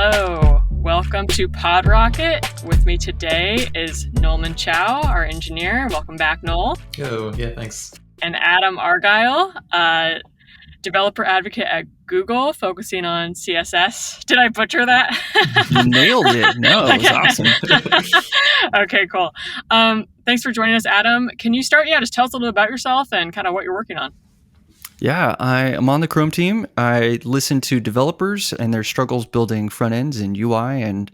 Hello, welcome to PodRocket. With me today is Noelman Chow, our engineer. Welcome back, Noel. Oh, yeah, thanks. And Adam Argyle, Developer Advocate at Google, focusing on CSS. Did I butcher that? You nailed it. No, it was awesome. Okay, cool. Thanks for joining us, Adam. Can you start? Just tell us a little about yourself and kind of what you're working on. Yeah, I am on the Chrome team. I listen to developers and their struggles building front ends and UI, and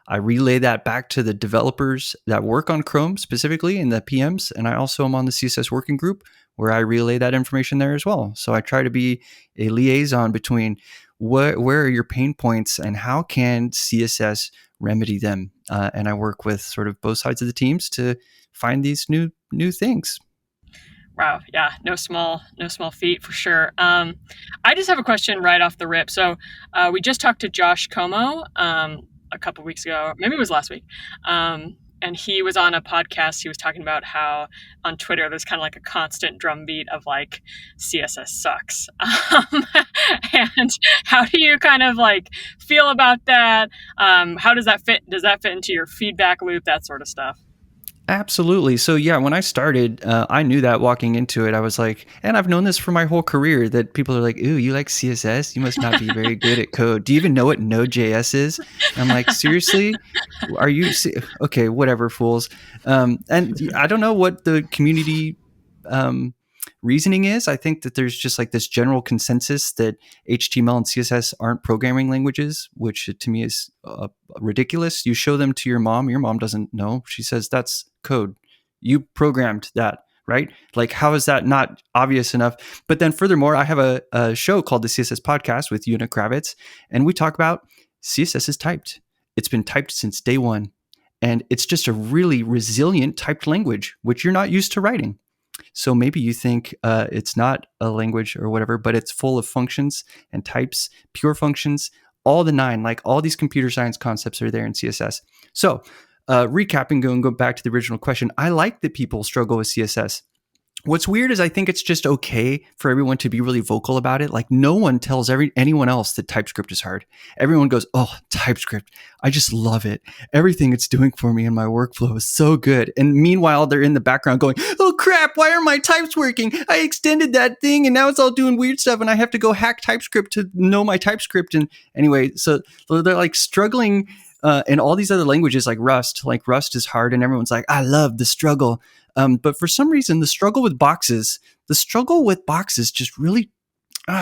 I relay that back to the developers that work on Chrome specifically and the PMs. And I also am on the CSS Working Group where I relay that information there as well. So I try to be a liaison between where are your pain points and how can CSS remedy them. And I work with sort of both sides of the teams to find these new things. Wow. Yeah. No small feat for sure. I just have a question right off the rip. So we just talked to Josh Como a couple weeks ago, maybe it was last week. And he was on a podcast. He was talking about how on Twitter, there's kind of like a constant drumbeat of like CSS sucks. And how do you kind of like feel about that? How does that fit? Does that fit into your feedback loop? That sort of stuff. Absolutely. So yeah, when I started, I knew that walking into it, I was like, and I've known this for my whole career, that people are like, ooh, you like CSS? You must not be very good at code. Do you even know what Node.js is? And I'm like, seriously? Are you? Okay, whatever, fools. And I don't know what the community reasoning is. I think that there's just like this general consensus that HTML and CSS aren't programming languages, which to me is ridiculous. You show them to your mom doesn't know. She says, that's code. You programmed that, right? Like, how is that not obvious enough? But then furthermore, I have a show called the CSS Podcast with Una Kravitz, and we talk about CSS is typed. It's been typed since day one. And it's just a really resilient typed language, which you're not used to writing. So maybe you think it's not a language or whatever, but it's full of functions and types, pure functions, all the nine, like all these computer science concepts are there in CSS. So recapping, go back to the original question, I like that people struggle with CSS. What's weird is I think it's just okay for everyone to be really vocal about it. Like no one tells anyone else that TypeScript is hard. Everyone goes, oh, TypeScript, I just love it. Everything it's doing for me in my workflow is so good. And meanwhile, they're in the background going, oh crap, why are my types working? I extended that thing and now it's all doing weird stuff and I have to go hack TypeScript to know my TypeScript. And anyway, so they're like struggling in all these other languages like Rust is hard and everyone's like, I love the struggle. But for some reason, the struggle with boxes just really,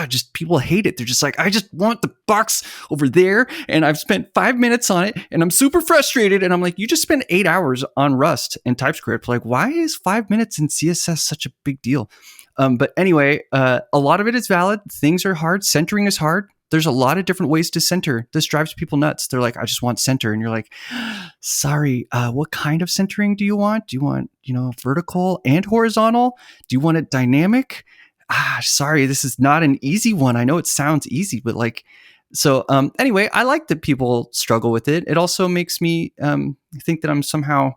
just people hate it. They're just like, I just want the box over there. And I've spent 5 minutes on it and I'm super frustrated. And I'm like, you just spent 8 hours on Rust and TypeScript. Like, why is 5 minutes in CSS such a big deal? But anyway, a lot of it is valid. Things are hard. Centering is hard. There's a lot of different ways to center. This drives people nuts. They're like, I just want center. And you're like, sorry, what kind of centering do you want? Do you want, vertical and horizontal? Do you want it dynamic? Sorry, this is not an easy one. I know it sounds easy, but anyway, I like that people struggle with it. It also makes me think that I'm somehow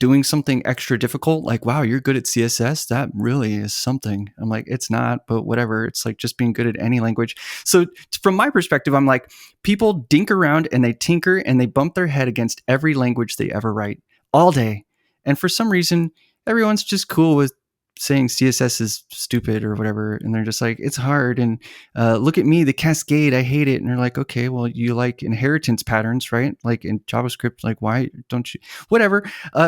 doing something extra difficult, like, wow, you're good at CSS. That really is something. I'm like, it's not, but whatever. It's like just being good at any language. So from my perspective, I'm like, people dink around and they tinker and they bump their head against every language they ever write all day. And for some reason, everyone's just cool with saying CSS is stupid or whatever. And they're just like, it's hard. And look at me, the cascade, I hate it. And they're like, okay, well, you like inheritance patterns, right? Like in JavaScript, like, why don't you, whatever.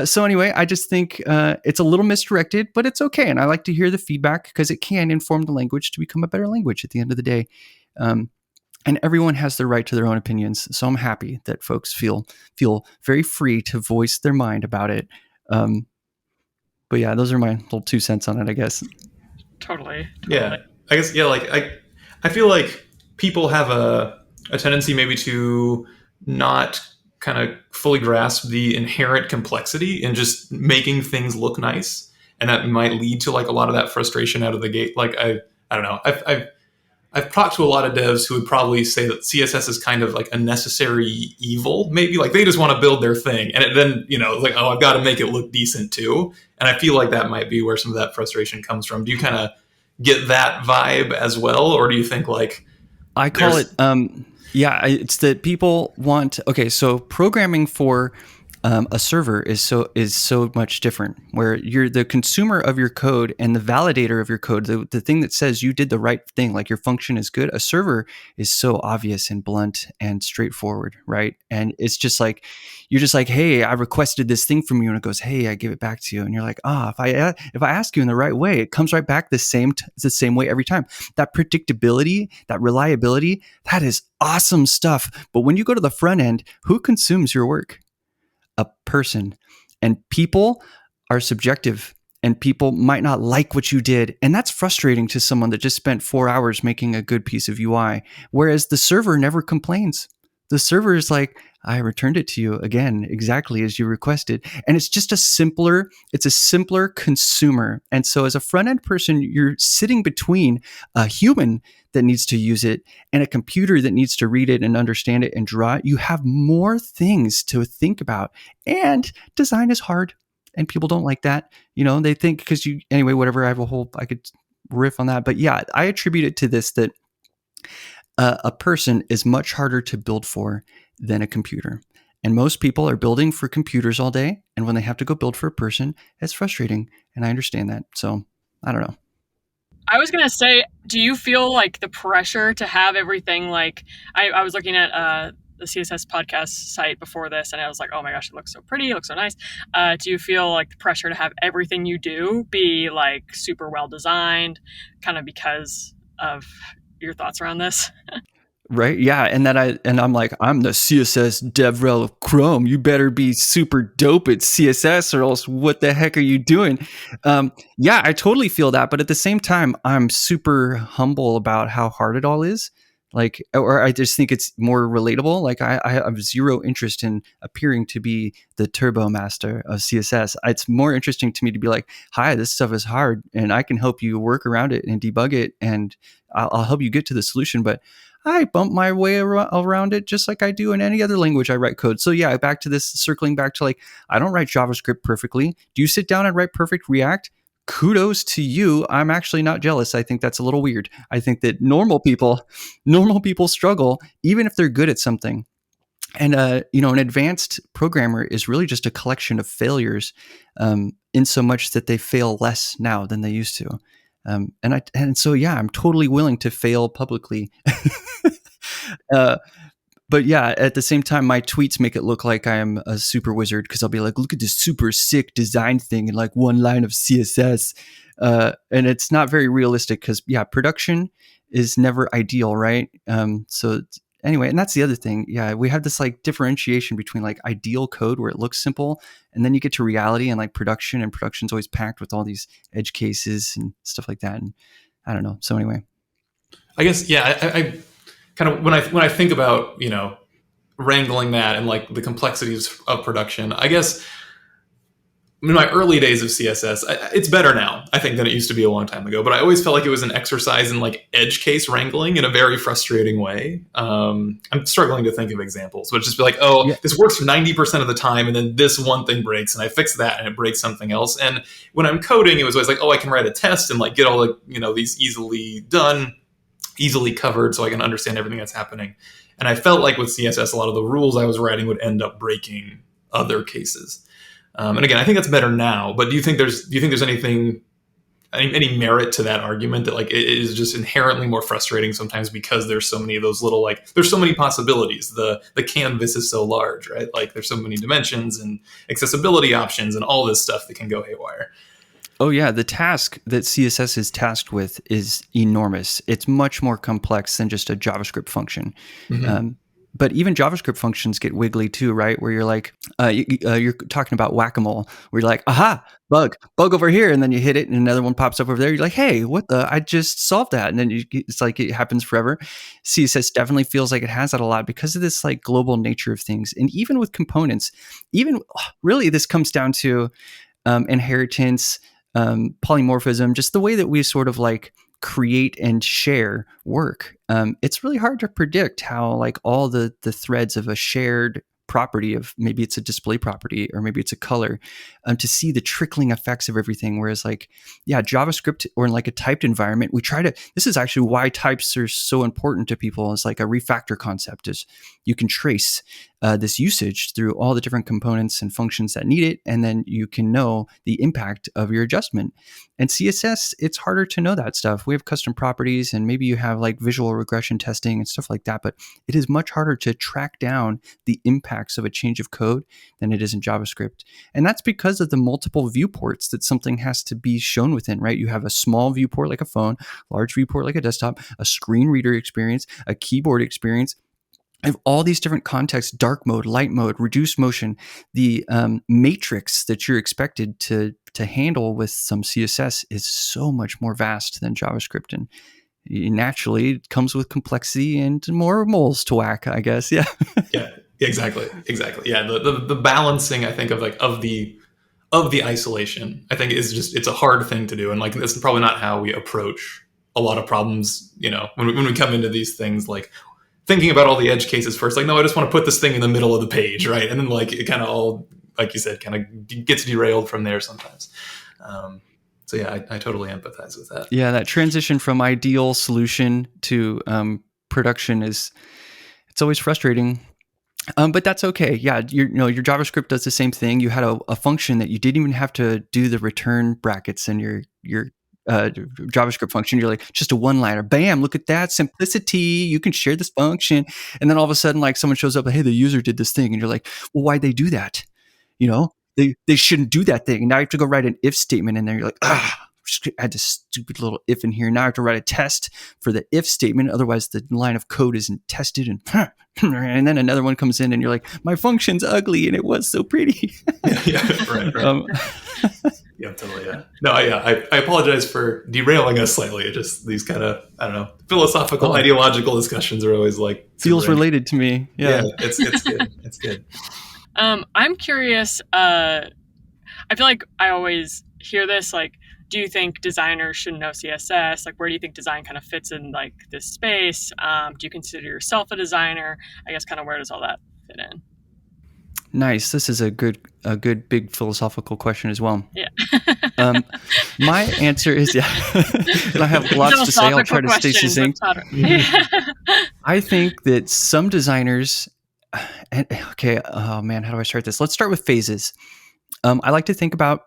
So anyway, I just think it's a little misdirected, but it's okay. And I like to hear the feedback because it can inform the language to become a better language at the end of the day. And everyone has the right to their own opinions. So I'm happy that folks feel very free to voice their mind about it. But yeah, those are my little 2 cents on it, I guess. Totally. Yeah, I guess, I feel like people have a tendency maybe to not kind of fully grasp the inherent complexity in just making things look nice. And that might lead to like a lot of that frustration out of the gate. Like, I don't know. I've talked to a lot of devs who would probably say that CSS is kind of like a necessary evil, maybe like they just want to build their thing. And then, like, oh, I've got to make it look decent too. And I feel like that might be where some of that frustration comes from. Do you kind of get that vibe as well? Or do you think like I call it, it's that people want, okay, so programming for a server is so much different, where you're the consumer of your code and the validator of your code, the thing that says you did the right thing, like your function is good. A server is so obvious and blunt and straightforward, right? And it's just like, you're just like, hey, I requested this thing from you, and it goes, hey, I give it back to you, and you're like, if I ask you in the right way, it comes right back the same way every time. That predictability, that reliability, that is awesome stuff. But when you go to the front end, who consumes your work? A person. And people are subjective, and people might not like what you did, and that's frustrating to someone that just spent 4 hours making a good piece of UI, whereas the server never complains. The server is like, I returned it to you again exactly as you requested. And it's just a simpler consumer. And so as a front end person, you're sitting between a human that needs to use it and a computer that needs to read it and understand it and draw it. You have more things to think about. And design is hard, and people don't like that. They think whatever, I could riff on that. But yeah, I attribute it to this, that a person is much harder to build for than a computer. And most people are building for computers all day. And when they have to go build for a person, it's frustrating. And I understand that. So I don't know. I was going to say, do you feel like the pressure to have everything, like I was looking at the CSS podcast site before this, and I was like, oh my gosh, it looks so pretty, it looks so nice. Do you feel like the pressure to have everything you do be like super well designed, kind of because of your thoughts around this? Right. Yeah. And I'm like, I'm the CSS dev rel of Chrome. You better be super dope at CSS, or else what the heck are you doing? Yeah, I totally feel that. But at the same time, I'm super humble about how hard it all is. Like, or I just think it's more relatable. Like I have zero interest in appearing to be the turbo master of CSS. It's more interesting to me to be like, hi, this stuff is hard, and I can help you work around it and debug it, and I'll help you get to the solution. But I bump my way around it just like I do in any other language I write code. So yeah, back to this, circling back to like, I don't write JavaScript perfectly. Do you sit down and write perfect React? Kudos to you. I'm actually not jealous. I think that's a little weird. I think that normal people struggle even if they're good at something. And an advanced programmer is really just a collection of failures, in so much that they fail less now than they used to. So I'm totally willing to fail publicly. But yeah, at the same time, my tweets make it look like I am a super wizard, because I'll be like, look at this super sick design thing in like one line of CSS. And it's not very realistic, because yeah, production is never ideal, right? So anyway, and that's the other thing. Yeah, we have this like differentiation between like ideal code where it looks simple, and then you get to reality and like production, and production's always packed with all these edge cases and stuff like that. And I don't know. So anyway, I guess, yeah, I kind of, when I think about, wrangling that and like the complexities of production, I guess in my early days of CSS, it's better now, I think, than it used to be a long time ago. But I always felt like it was an exercise in like edge case wrangling in a very frustrating way. I'm struggling to think of examples, but just be like, oh, yeah, this works 90% of the time, and then this one thing breaks, and I fix that, and it breaks something else. And when I'm coding, it was always like, oh, I can write a test and like get all the these easily done, easily covered, so I can understand everything that's happening. And I felt like with CSS, a lot of the rules I was writing would end up breaking other cases. And again, I think that's better now. But do you think there's anything, any merit to that argument that like it is just inherently more frustrating sometimes because there's so many of those little, like, there's so many possibilities. The canvas is so large, right? Like there's so many dimensions and accessibility options and all this stuff that can go haywire. Oh yeah, the task that CSS is tasked with is enormous. It's much more complex than just a JavaScript function. Mm-hmm. But even JavaScript functions get wiggly too, right? Where you're like, you're talking about whack-a-mole, where you're like, aha, bug over here, and then you hit it, and another one pops up over there. You're like, hey, what the? I just solved that, and then it's like it happens forever. CSS definitely feels like it has that a lot because of this like global nature of things, and even with components, really this comes down to inheritance, polymorphism, just the way that we sort of like create and share work. It's really hard to predict how like all the threads of a shared property of, maybe it's a display property or maybe it's a color, to see the trickling effects of everything. Whereas like, yeah, JavaScript or in like a typed environment, this is actually why types are so important to people. It's like a refactor concept is you can trace this usage through all the different components and functions that need it. And then you can know the impact of your adjustment. And CSS, it's harder to know that stuff. We have custom properties and maybe you have like visual regression testing and stuff like that, but it is much harder to track down the impacts of a change of code than it is in JavaScript. And that's because of the multiple viewports that something has to be shown within, right? You have a small viewport like a phone, large viewport like a desktop, a screen reader experience, a keyboard experience. I have all these different contexts: dark mode, light mode, reduced motion, the matrix that you're expected to handle with some CSS is so much more vast than JavaScript. And naturally, it comes with complexity and more moles to whack, I guess. Yeah. Yeah, exactly. Yeah, the balancing, I think, of the isolation, I think, is just, it's a hard thing to do, and like that's probably not how we approach a lot of problems. When we come into these things, like thinking about all the edge cases first, like, no, I just want to put this thing in the middle of the page, right? And then like it kind of all, like you said, kind of gets derailed from there sometimes. So yeah, I totally empathize with that. Yeah, that transition from ideal solution to production it's always frustrating. But that's okay. Yeah, your JavaScript does the same thing. You had a function that you didn't even have to do the return brackets in your JavaScript function. You're like, just a one-liner. Bam! Look at that simplicity. You can share this function, and then all of a sudden, like someone shows up, like, hey, the user did this thing, and you're like, well, why'd they do that? They shouldn't do that thing. And now you have to go write an if statement in there. You're like, add this stupid little if in here. Now I have to write a test for the if statement. Otherwise, the line of code isn't tested. And then another one comes in and you're like, my function's ugly and it was so pretty. Right. Yeah, totally. Yeah. No, yeah. I apologize for derailing us slightly. It just, these kind of, I don't know, philosophical, ideological discussions are always like feels related to me. Yeah, it's good. It's good. I'm curious. I feel like I always hear this, like, do you think designers should know CSS? Like, where do you think design kind of fits in like this space? Do you consider yourself a designer? I guess kind of where does all that fit in? Nice. This is a good big philosophical question as well. Yeah. My answer is yeah. And I have lots to say. I'll try to stay succinct. I think that some designers, oh man, how do I start this? Let's start with phases. I like to think about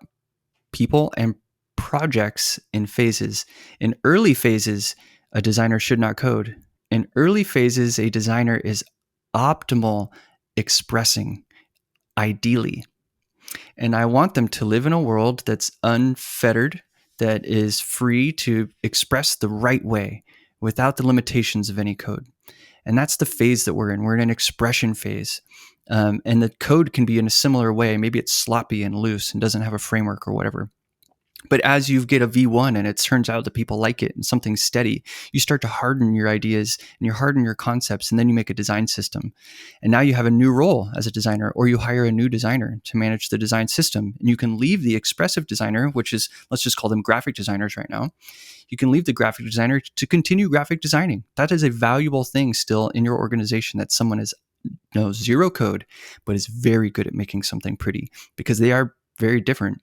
people and projects in phases. In early phases, a designer should not code. In early phases, a designer is optimal expressing, ideally. And I want them to live in a world that's unfettered, that is free to express the right way without the limitations of any code. And that's the phase that we're in. We're in an expression phase. And the code can be in a similar way. Maybe it's sloppy and loose and doesn't have a framework or whatever. But as you get a V1 and it turns out that people like it and something's steady, you start to harden your ideas and you harden your concepts, and then you make a design system. And now you have a new role as a designer, or you hire a new designer to manage the design system. And you can leave the expressive designer, which is, let's just call them graphic designers right now. You can leave the graphic designer to continue graphic designing. That is a valuable thing still in your organization, that someone is zero code, but is very good at making something pretty, because they are very different.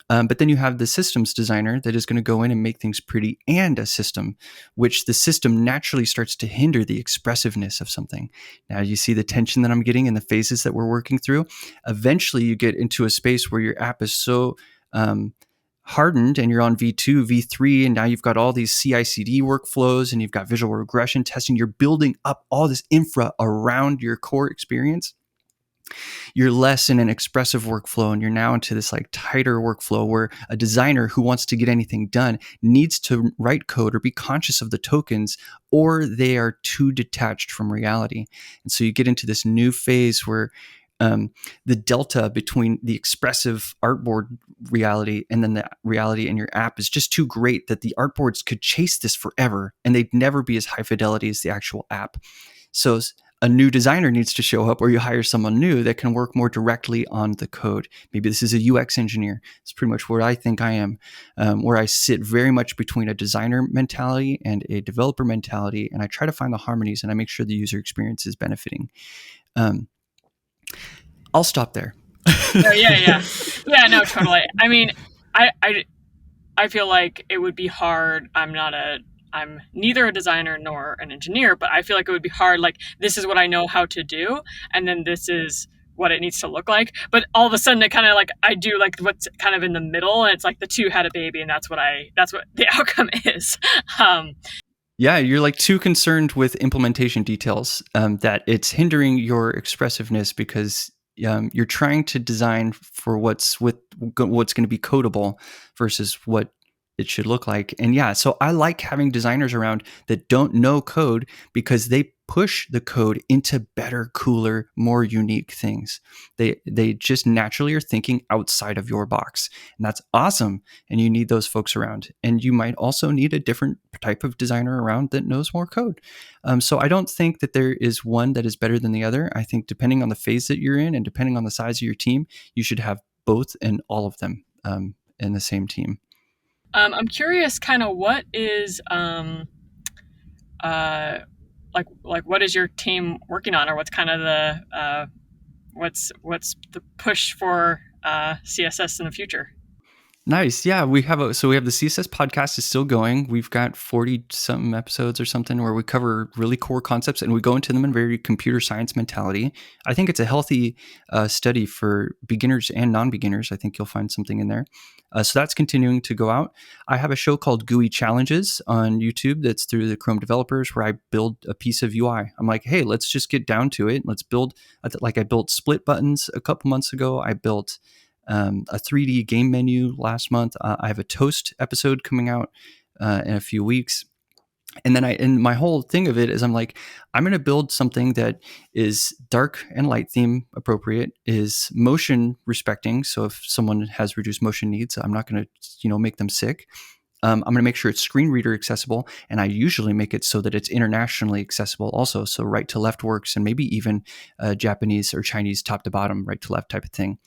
But then you have the systems designer that is going to go in and make things pretty, and a system, which the system naturally starts to hinder the expressiveness of something. Now you see the tension that I'm getting in the phases that we're working through. Eventually you get into a space where your app is so hardened and you're on V2, V3, and now you've got all these CI/CD workflows and you've got visual regression testing. You're building up all this infra around your core experience. You're less in an expressive workflow, and you're now into this like tighter workflow where a designer who wants to get anything done needs to write code or be conscious of the tokens, or they are too detached from reality. And so you get into this new phase where the delta between the expressive artboard reality and then the reality in your app is just too great that the artboards could chase this forever and they'd never be as high fidelity as the actual app. So a new designer needs to show up, or you hire someone new that can work more directly on the code. Maybe this is a UX engineer. It's pretty much where I think I am, where I sit very much between a designer mentality and a developer mentality, and I try to find the harmonies and I make sure the user experience is benefiting. I'll stop there. No, yeah, no, totally. I mean, I feel like it would be hard. I'm neither a designer nor an engineer, but I feel like it would be hard. Like, this is what I know how to do, and then this is what it needs to look like. But all of a sudden, it kind of like I do like what's kind of in the middle, and it's like the two had a baby, and that's what the outcome is. Yeah, you're like too concerned with implementation details that it's hindering your expressiveness because you're trying to design for what's going to be codable versus what it should look like. And yeah, so I like having designers around that don't know code because they push the code into better, cooler, more unique things. They just naturally are thinking outside of your box. And that's awesome. And you need those folks around. And you might also need a different type of designer around that knows more code. So I don't think that there is one that is better than the other. I think depending on the phase that you're in and depending on the size of your team, you should have both and all of them in the same team. I'm curious, kind of what is like what is your team working on, or what's kind of the what's the push for CSS in the future? Nice. Yeah, we have the CSS podcast is still going. We've got 40 something episodes or something where we cover really core concepts and we go into them in very computer science mentality. I think it's a healthy study for beginners and non-beginners. I think you'll find something in there. So that's continuing to go out. I have a show called GUI Challenges on YouTube that's through the Chrome developers where I build a piece of UI. I'm like, hey, let's just get down to it. Let's build, like I built split buttons a couple months ago. I built a 3D game menu last month. I have a toast episode coming out in a few weeks. And then my whole thing of it is I'm like, I'm going to build something that is dark and light theme appropriate, is motion respecting. So if someone has reduced motion needs, I'm not going to, make them sick. I'm going to make sure it's screen reader accessible. And I usually make it so that it's internationally accessible also. So right to left works, and maybe even Japanese or Chinese top to bottom, right to left type of thing.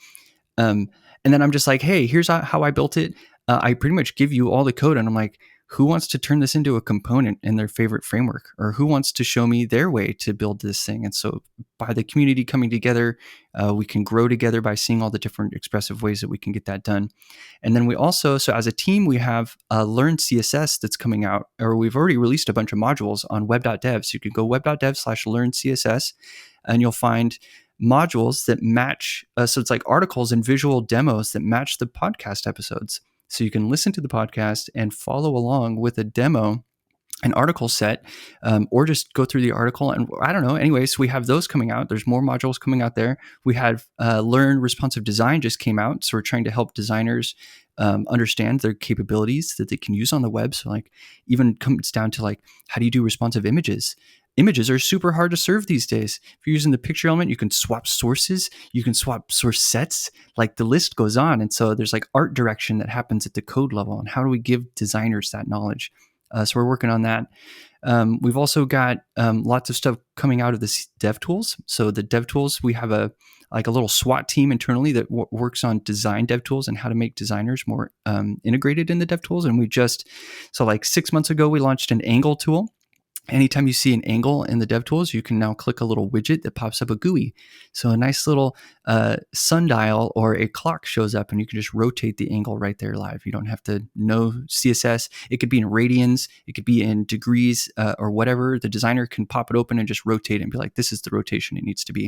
And then I'm just like, hey, here's how I built it. I pretty much give you all the code, and I'm like, who wants to turn this into a component in their favorite framework, or who wants to show me their way to build this thing? And so by the community coming together, we can grow together by seeing all the different expressive ways that we can get that done. And then we also, so as a team, we have Learn CSS that's coming out, or we've already released a bunch of modules on web.dev. So you can go web.dev/learn CSS, and you'll find modules that match. So it's like articles and visual demos that match the podcast episodes. So you can listen to the podcast and follow along with a demo, an article set, or just go through the article. And I don't know. Anyways, we have those coming out. There's more modules coming out there. We had Learn Responsive Design just came out. So we're trying to help designers understand their capabilities that they can use on the web. So like even comes down to like, how do you do responsive images? Images are super hard to serve these days. If you're using the picture element, you can swap sources, you can swap source sets, like the list goes on. And so there's like art direction that happens at the code level. And how do we give designers that knowledge? So we're working on that. We've also got lots of stuff coming out of the DevTools. So the DevTools, we have a little SWAT team internally that works on design DevTools and how to make designers more integrated in the DevTools. And so like 6 months ago, we launched an angle tool. Anytime you see an angle in the DevTools, you can now click a little widget that pops up a GUI. So a nice little sundial or a clock shows up, and you can just rotate the angle right there live. You don't have to know CSS. It could be in radians, it could be in degrees or whatever. The designer can pop it open and just rotate it and be like, this is the rotation it needs to be.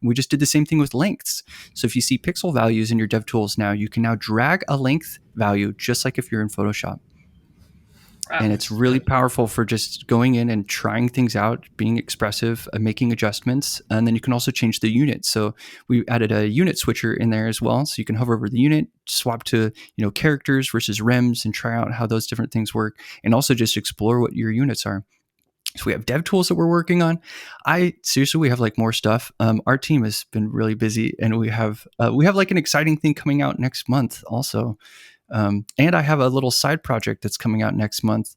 And we just did the same thing with lengths. So if you see pixel values in your DevTools now, you can now drag a length value just like if you're in Photoshop. And it's really powerful for just going in and trying things out, being expressive, making adjustments. And then you can also change the unit. So we added a unit switcher in there as well. So you can hover over the unit, swap to characters versus rems, and try out how those different things work. And also just explore what your units are. So we have dev tools that we're working on. We have like more stuff. Our team has been really busy, and we have like an exciting thing coming out next month also. And I have a little side project that's coming out next month.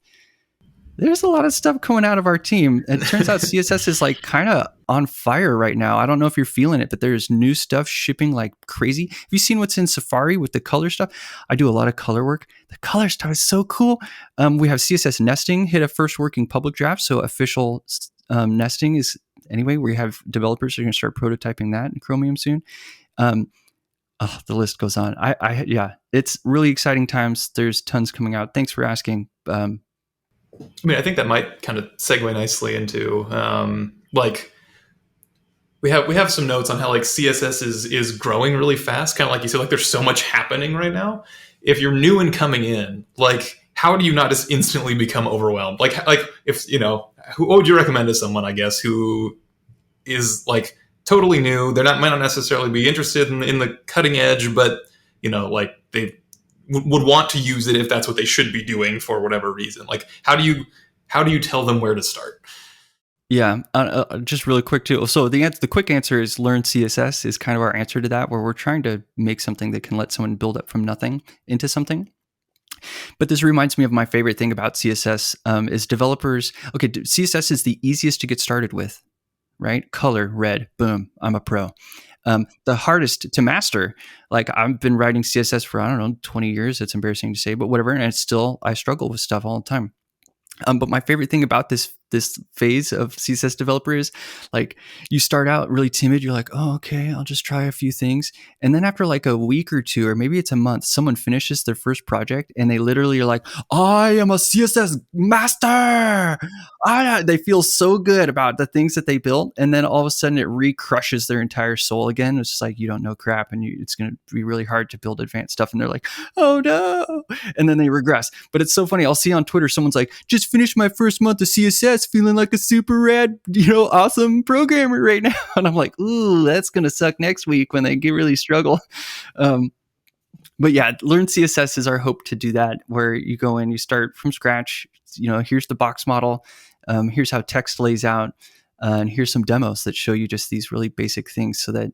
There's a lot of stuff coming out of our team. It turns out CSS is like kind of on fire right now. I don't know if you're feeling it, but there's new stuff shipping like crazy. Have you seen what's in Safari with the color stuff? I do a lot of color work. The color stuff is so cool. We have CSS nesting hit a first working public draft. So official nesting anyway. We have developers who are going to start prototyping that in Chromium soon. The list goes on. Yeah, it's really exciting times. There's tons coming out. Thanks for asking. I mean, I think that might kind of segue nicely into like we have some notes on how like CSS is growing really fast. Kind of like you said, like there's so much happening right now. If you're new and coming in, like how do you not just instantly become overwhelmed? Like if what would you recommend to someone, I guess, who is like totally new? Might not necessarily be interested in the cutting edge, but like they would want to use it if that's what they should be doing for whatever reason. Like how do you tell them where to start? Yeah, just really quick too. So the quick answer is learn CSS is kind of our answer to that, where we're trying to make something that can let someone build up from nothing into something. But this reminds me of my favorite thing about CSS is developers. Okay, CSS is the easiest to get started with, right? Color, red, boom, I'm a pro. The hardest to master, like I've been writing CSS for, I don't know, 20 years. It's embarrassing to say, but whatever. And it's still, I struggle with stuff all the time. But my favorite thing about this phase of CSS developer is like you start out really timid. You're like, oh, okay, I'll just try a few things. And then after like a week or two, or maybe it's a month, someone finishes their first project and they literally are like, I am a CSS master. They feel so good about the things that they built. And then all of a sudden it re-crushes their entire soul again. It's just like, you don't know crap and it's going to be really hard to build advanced stuff. And they're like, oh no. And then they regress. But it's so funny. I'll see on Twitter, someone's like, just finished my first month of CSS, feeling like a super rad, awesome programmer right now. And I'm like, ooh, that's going to suck next week when they really struggle. But yeah, learn CSS is our hope to do that, where you go in, you start from scratch. Here's the box model. Here's how text lays out. And here's some demos that show you just these really basic things so that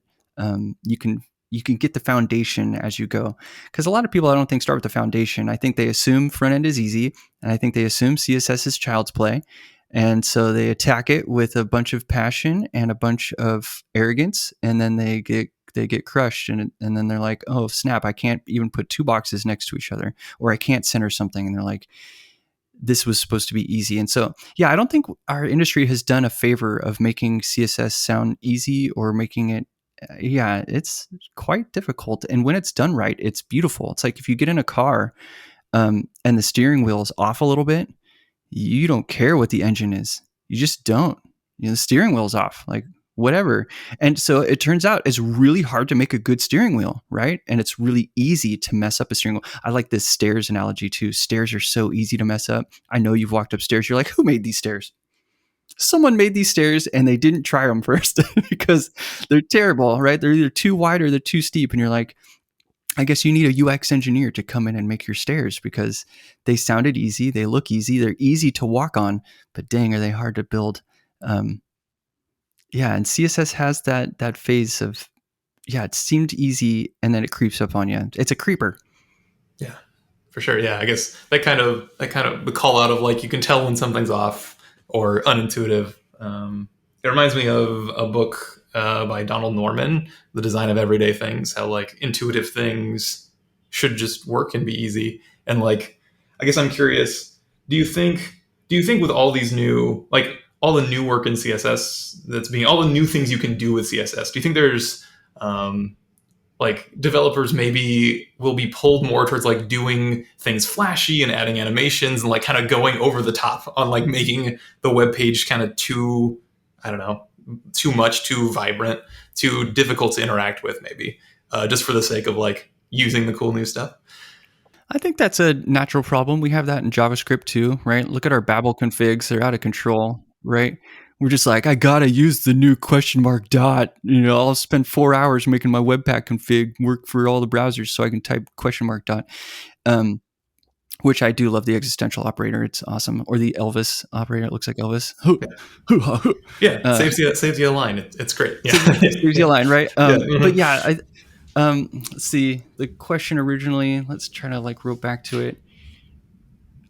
you can get the foundation as you go. Because a lot of people, I don't think, start with the foundation. I think they assume front end is easy, and I think they assume CSS is child's play. And so they attack it with a bunch of passion and a bunch of arrogance, and then they get crushed, and then they're like, oh snap, I can't even put two boxes next to each other, or I can't center something, and they're like, this was supposed to be easy. And so, yeah, I don't think our industry has done a favor of making CSS sound easy or making it, it's quite difficult. And when it's done right, it's beautiful. It's like if you get in a car and the steering wheel is off a little bit, you don't care what the engine is. You just don't. The steering wheel's off, like whatever. And so it turns out it's really hard to make a good steering wheel, right? And it's really easy to mess up a steering wheel. I like this stairs analogy too. Stairs are so easy to mess up. I know you've walked upstairs. You're like, who made these stairs? Someone made these stairs and they didn't try them first because they're terrible, right? They're either too wide or they're too steep. And you're like, I guess you need a UX engineer to come in and make your stairs because they sounded easy. They look easy. They're easy to walk on, but dang, are they hard to build. And CSS has that phase of, it seemed easy and then it creeps up on you. It's a creeper. Yeah, for sure. Yeah, I guess that kind of the call out of like you can tell when something's off or unintuitive. It reminds me of a book by Donald Norman, The Design of Everyday Things, how like intuitive things should just work and be easy. And like, I guess I'm curious, do you think with all these new, like all the new work in CSS all the new things you can do with CSS, do you think there's like developers maybe will be pulled more towards like doing things flashy and adding animations and like kind of going over the top on like making the web page kind of too, I don't know, too much, too vibrant, too difficult to interact with maybe, just for the sake of like using the cool new stuff? I think that's a natural problem. We have that in JavaScript too, right? Look at our Babel configs. They're out of control, right? We're just like, I got to use the new question mark dot. I'll spend 4 hours making my Webpack config work for all the browsers so I can type question mark dot. Which I do love the existential operator. It's awesome. Or the Elvis operator. It looks like Elvis. Yeah, saves you a line. It's great. Yeah. Saves you a line, right? Mm-hmm. But yeah, let's see. The question originally, let's try to like rope back to it.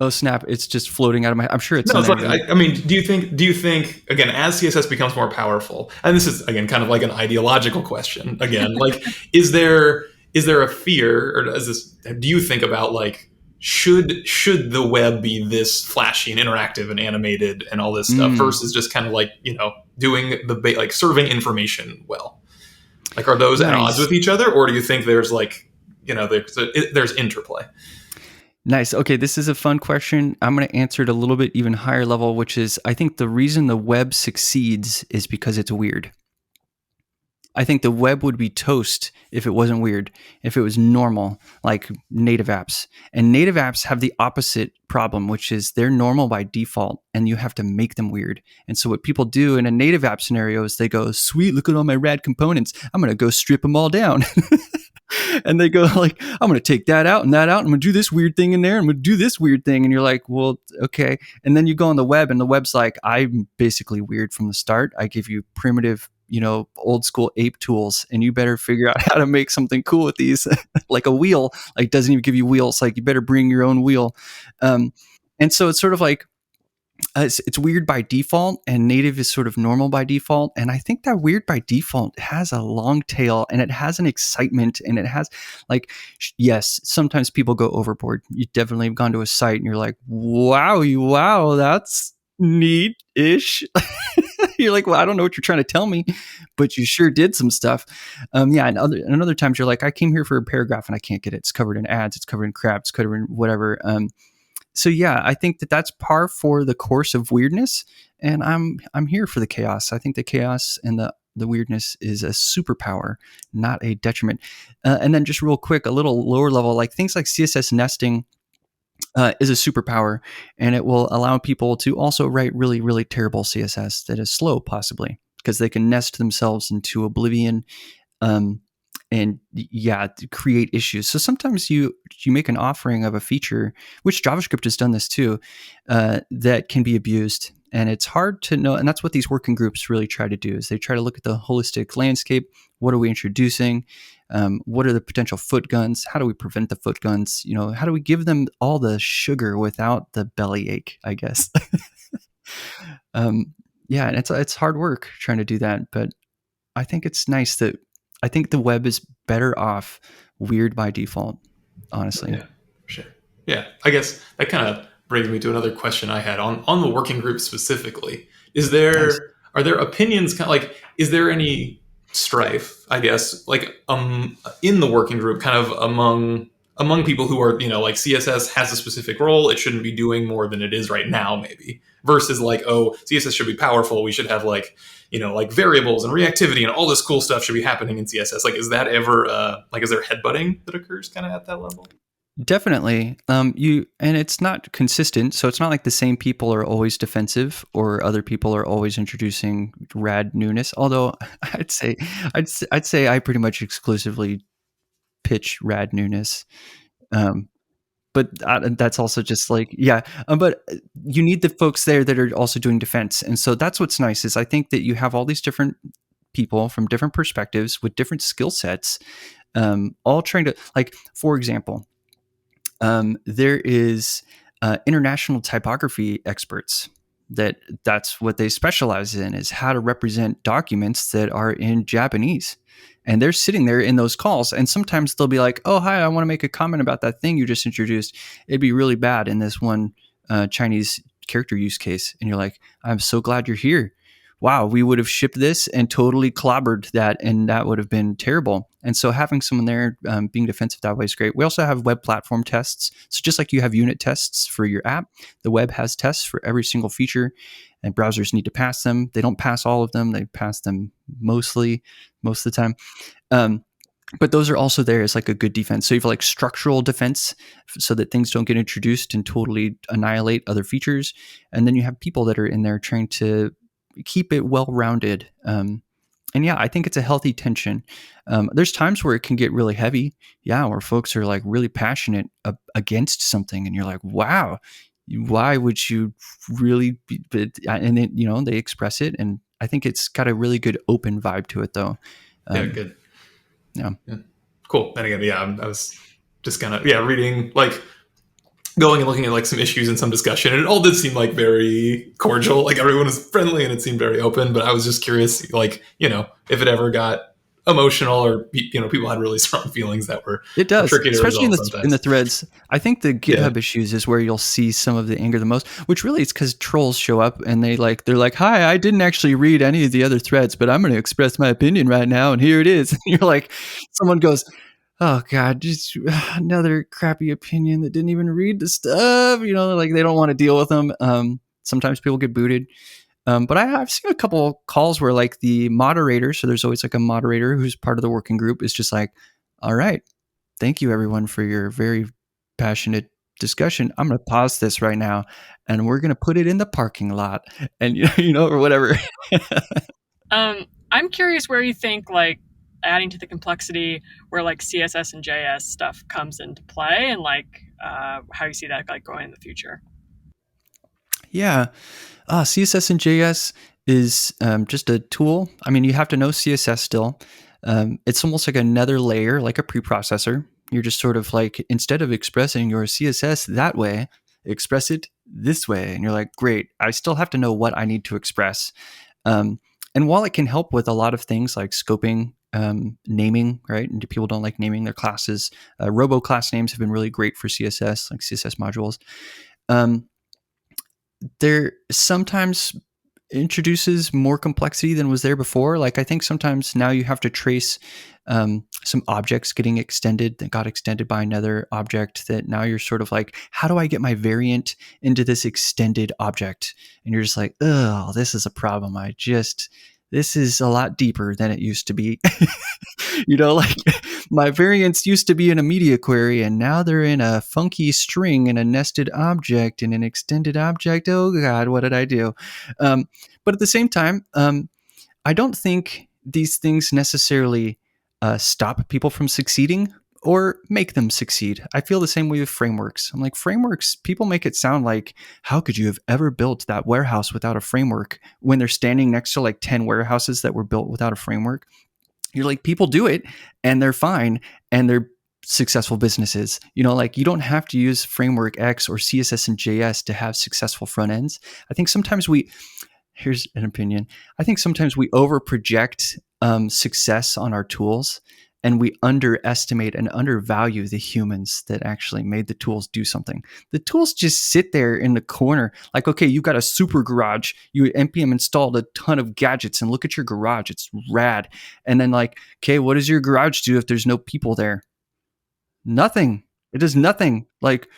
Oh snap! It's just floating out of my. I'm sure it's. No, it's like, I mean, do you think again, as CSS becomes more powerful, and this is again kind of like an ideological question. Again, like, is there a fear, or do you think about like should the web be this flashy and interactive and animated and all this stuff versus just kind of like doing like serving information well? Like, are those at odds Nice. with each other, or do you think there's like, there's interplay? Nice. Okay, this is a fun question. I'm going to answer it a little bit even higher level, which is I think the reason the web succeeds is because it's weird. I think the web would be toast if it wasn't weird, if it was normal, like native apps. And native apps have the opposite problem, which is they're normal by default and you have to make them weird. And so what people do in a native app scenario is they go, sweet, look at all my rad components. I'm going to go strip them all down. And they go like, I'm going to take that out and that out. I'm going to do this weird thing in there. I'm going to do this weird thing. And you're like, well, okay. And then you go on the web and the web's like, I'm basically weird from the start. I give you primitive, old school ape tools, and you better figure out how to make something cool with these. Like a wheel, like doesn't even give you wheels. Like you better bring your own wheel. And so it's sort of like, it's weird by default, and native is sort of normal by default. And I think that weird by default has a long tail, and it has an excitement, and it has like, yes, sometimes people go overboard. You definitely have gone to a site and you're like, wow, that's neat-ish. You're like, well, I don't know what you're trying to tell me, but you sure did some stuff. And other times you're like, I came here for a paragraph and I can't get it. It's covered in ads, it's covered in crap, it's covered in whatever. So yeah, I think that's par for the course of weirdness, and I'm here for the chaos. I think the chaos and the weirdness is a superpower, not a detriment. And then just real quick, a little lower level, like things like CSS nesting is a superpower, and it will allow people to also write really, really terrible CSS that is slow, possibly, because they can nest themselves into oblivion. And yeah, create issues. So sometimes you make an offering of a feature, which JavaScript has done this too, that can be abused. And it's hard to know. And that's what these working groups really try to do, is they try to look at the holistic landscape. What are we introducing? What are the potential foot guns? How do we prevent the foot guns? How do we give them all the sugar without the bellyache, I guess? Yeah, and it's hard work trying to do that. But I think it's nice that I think the web is better off weird by default, honestly. Yeah, sure. Yeah, I guess that kind of brings me to another question I had on the working group specifically. Nice. Are there opinions, kind of like, is there any strife, I guess, like in the working group, kind of among people who are, like CSS has a specific role, it shouldn't be doing more than it is right now, maybe, versus like, oh, CSS should be powerful, we should have like, like variables and reactivity and all this cool stuff should be happening in CSS. Like, is that ever is there headbutting that occurs kind of at that level? Definitely. And it's not consistent. So it's not like the same people are always defensive or other people are always introducing rad newness. Although I'd say I pretty much exclusively pitch rad newness. But that's also just like, yeah. But you need the folks there that are also doing defense. And so that's what's nice, is I think that you have all these different people from different perspectives with different skill sets, all trying to, like, for example, there is international typography experts that's what they specialize in, is how to represent documents that are in Japanese. And they're sitting there in those calls, and sometimes they'll be like, oh, hi, I want to make a comment about that thing you just introduced. It'd be really bad in this one Chinese character use case. And you're like, I'm so glad you're here. Wow, we would have shipped this and totally clobbered that, and that would have been terrible. And so having someone there being defensive that way is great. We also have web platform tests. So just like you have unit tests for your app, the web has tests for every single feature, and browsers need to pass them. They don't pass all of them. They pass them most of the time. But those are also there as like a good defense. So you have like structural defense so that things don't get introduced and totally annihilate other features. And then you have people that are in there trying to keep it well-rounded. And yeah, I think it's a healthy tension. There's times where it can get really heavy. Yeah, where folks are like really passionate against something, and you're like, wow, why would you really be? And then, they express it, and I think it's got a really good open vibe to it, though. Yeah, good. Yeah. Cool. And again, yeah, I was just kind of reading, like, going and looking at like some issues and some discussion, and it all did seem like very cordial. Like everyone was friendly and it seemed very open. But I was just curious, like, if it ever got emotional, or people had really strong feelings that were It does, tricky to especially resolve in the sometimes. threads. I think the Yeah. GitHub issues is where you'll see some of the anger the most, which really is because trolls show up and they're like, "Hi, I didn't actually read any of the other threads, but I'm going to express my opinion right now, and here it is." And you're like, someone goes, "Oh God, just another crappy opinion that didn't even read the stuff." Like they don't want to deal with them. Sometimes people get booted. But I've seen a couple calls where like the moderator, so there's always like a moderator who's part of the working group, is just like, "All right, thank you everyone for your very passionate discussion. I'm going to pause this right now and we're going to put it in the parking lot," and or whatever. I'm curious where you think like adding to the complexity where like CSS and JS stuff comes into play, and like how you see that like going in the future. Yeah. CSS and JS is just a tool. I mean, you have to know CSS still. It's almost like another layer, like a preprocessor. You're just sort of like, instead of expressing your CSS that way, express it this way. And you're like, great, I still have to know what I need to express. And while it can help with a lot of things like scoping, naming, right? And people don't like naming their classes. Robo class names have been really great for CSS, like CSS modules. There sometimes introduces more complexity than was there before. Like I think sometimes now you have to trace some objects getting extended that got extended by another object, that now you're sort of like, how do I get my variant into this extended object? And you're just like, oh, this is a problem. This is a lot deeper than it used to be. Like my variants used to be in a media query and now they're in a funky string in a nested object in an extended object. Oh God, what did I do? But at the same time, I don't think these things necessarily stop people from succeeding or make them succeed. I feel the same way with frameworks. I'm like, frameworks, people make it sound like, how could you have ever built that warehouse without a framework, when they're standing next to like 10 warehouses that were built without a framework? You're like, people do it and they're fine and they're successful businesses. Like you don't have to use framework X or CSS and JS to have successful front ends. I think sometimes here's an opinion. I think sometimes we over project success on our tools, and we underestimate and undervalue the humans that actually made the tools do something. The tools just sit there in the corner. Like, okay, you've got a super garage. You npm installed a ton of gadgets, and look at your garage. It's rad. And then like, okay, what does your garage do if there's no people there? Nothing. It does nothing. Like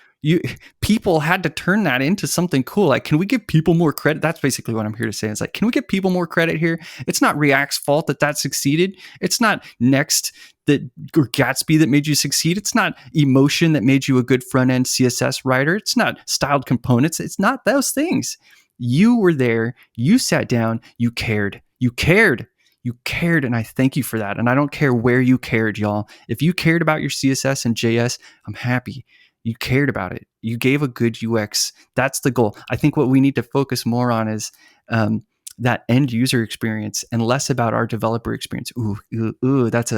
people had to turn that into something cool. Like, can we give people more credit? That's basically what I'm here to say. It's like, can we give people more credit here? It's not React's fault that succeeded. It's not Next or Gatsby that made you succeed. It's not Emotion that made you a good front end CSS writer. It's not Styled Components. It's not those things. You were there. You sat down. You cared. You cared. You cared, and I thank you for that. And I don't care where you cared, y'all. If you cared about your CSS and JS, I'm happy. You cared about it. You gave a good UX. That's the goal. I think what we need to focus more on is that end user experience and less about our developer experience. That's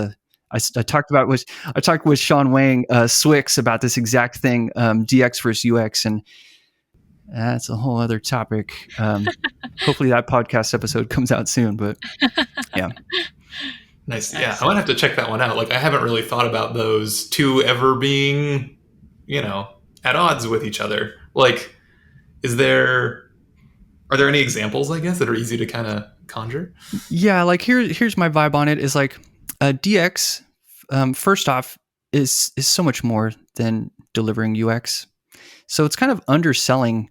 I talked with Sean Wang, Swix, about this exact thing, DX versus UX, and that's a whole other topic. Hopefully that podcast episode comes out soon, but yeah. Nice. Yeah, I might have to check that one out. Like, I haven't really thought about those two ever being, at odds with each other. Like, are there any examples, I guess, that are easy to kind of conjure? Yeah, like here's my vibe on it is like DX, first off, is so much more than delivering UX. So it's kind of underselling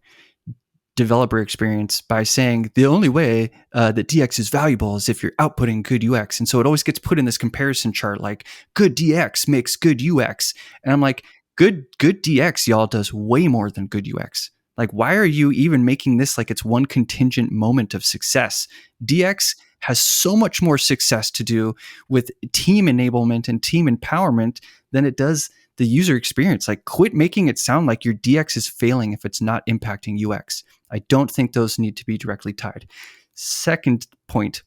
developer experience by saying the only way that DX is valuable is if you're outputting good UX. And so it always gets put in this comparison chart, like good DX makes good UX. And I'm like, good DX, y'all, does way more than good UX. Like, why are you even making this like it's one contingent moment of success? DX has so much more success to do with team enablement and team empowerment than it does the user experience. Like, quit making it sound like your DX is failing if it's not impacting UX. I don't think those need to be directly tied. Second point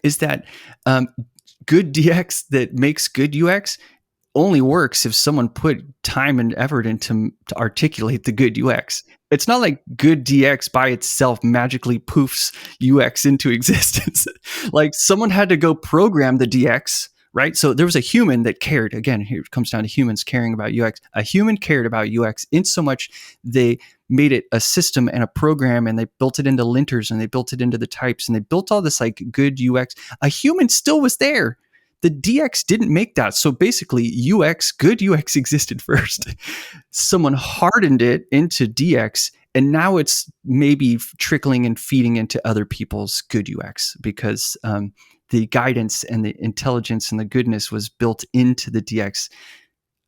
is that good DX that makes good UX only works if someone put time and effort into to articulate the good UX. it's not like good DX by itself magically poofs UX into existence. Like someone had to go program the DX, right? So there was a human that cared. Again, here it comes down to humans caring about UX. A human cared about UX in so much they made it a system and a program, and they built it into linters, and they built it into the types, and they built all this like good UX. A human still was there. The DX didn't make that. So basically UX, good UX existed first. Someone hardened it into DX, and now it's maybe trickling and feeding into other people's good UX because the guidance and the intelligence and the goodness was built into the DX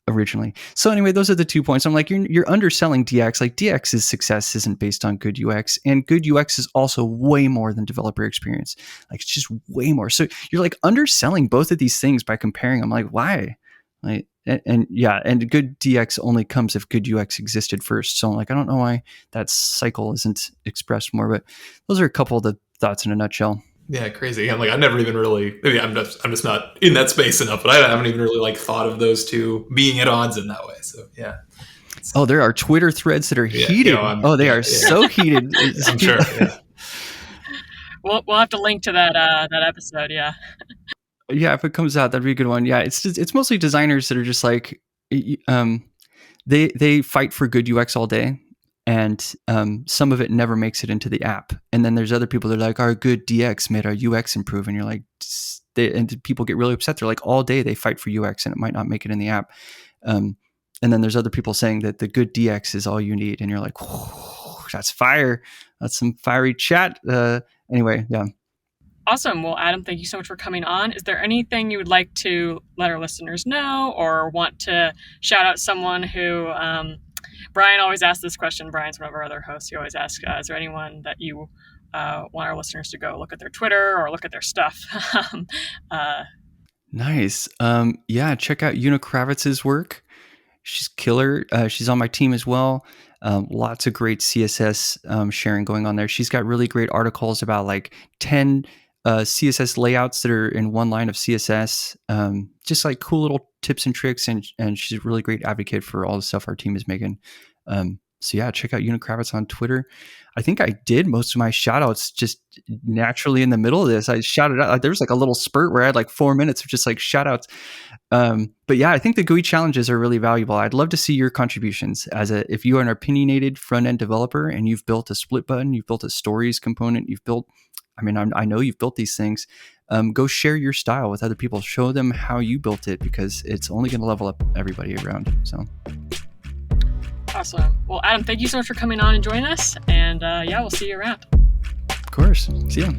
originally. So anyway, those are the 2 points. I'm like, you're underselling DX. Like DX's success isn't based on good UX, and good UX is also way more than developer experience. Like it's just way more. So you're like underselling both of these things by comparing them. Like why? Like and good DX only comes if good UX existed first. So I'm like, I don't know why that cycle isn't expressed more, but those are a couple of the thoughts in a nutshell. Yeah, crazy. I'm like, I've never even really, maybe I'm just not in that space enough, but I haven't even really like thought of those two being at odds in that way. So yeah. Oh, there are Twitter threads that are heated. They are so heated. I'm sure. Yeah. We'll have to link to that episode. Yeah. Yeah, if it comes out, that'd be a good one. Yeah, it's mostly designers that are just like, they fight for good UX all day, and some of it never makes it into the app. And then there's other people that are like, our good DX made our UX improve, and you're like, and people get really upset. They're like, all day they fight for UX, and it might not make it in the app. And then there's other people saying that the good DX is all you need, and you're like, that's fire. That's some fiery chat. Anyway, yeah. Awesome. Well, Adam, thank you so much for coming on. Is there anything you would like to let our listeners know, or want to shout out someone who, Brian always asks this question. Brian's one of our other hosts. He always asks, is there anyone that you want our listeners to go look at their Twitter or look at their stuff? Nice. Yeah, check out Una Kravitz's work. She's killer. She's on my team as well. Lots of great CSS sharing going on there. She's got really great articles about like 10 CSS layouts that are in one line of CSS. Just like cool little tips and tricks. And she's a really great advocate for all the stuff our team is making. So yeah, check out Una Kravitz on Twitter. I think I did most of my shout outs just naturally in the middle of this. I shouted out, there was like a little spurt where I had like 4 minutes of just like shout outs. But yeah, I think the GUI challenges are really valuable. I'd love to see your contributions if you are an opinionated front-end developer and you've built a split button, you've built a stories component, I know you've built these things. Go share your style with other people. Show them how you built it, because it's only going to level up everybody around. So. Awesome. Well, Adam, thank you so much for coming on and joining us. And we'll see you around. Of course. See ya.